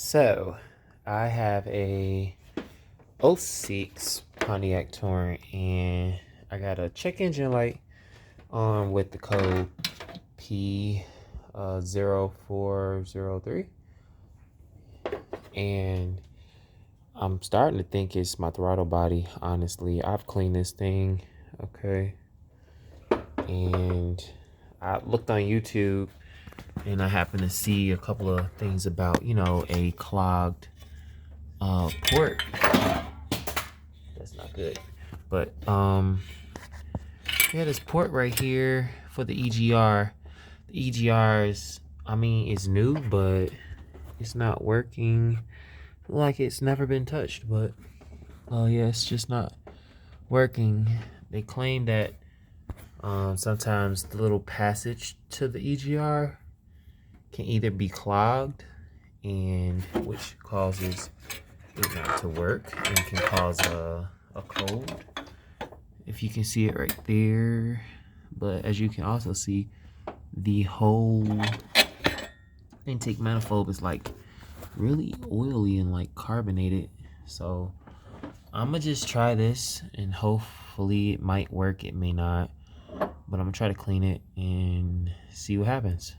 So, I have a '06 Pontiac Torrent, and I got a check engine light on with the code P 0403, and I'm starting to think it's my throttle body. Honestly, I've cleaned this thing, okay, and I looked on YouTube, and I happened to see a couple of things about, a clogged port. That's not good. But yeah, this port right here for the EGR. The EGR is, it's new, but it's not working like it's never been touched. But yeah, it's just not working. They claim that sometimes the little passage to the EGR can either be clogged, and which causes it not to work and can cause a cold, if you can see it right there. But as you can also see, the whole intake manifold is like really oily and like carbonated. So I'm gonna just try this, and hopefully it might work. It may not, but I'm gonna try to clean it and see what happens.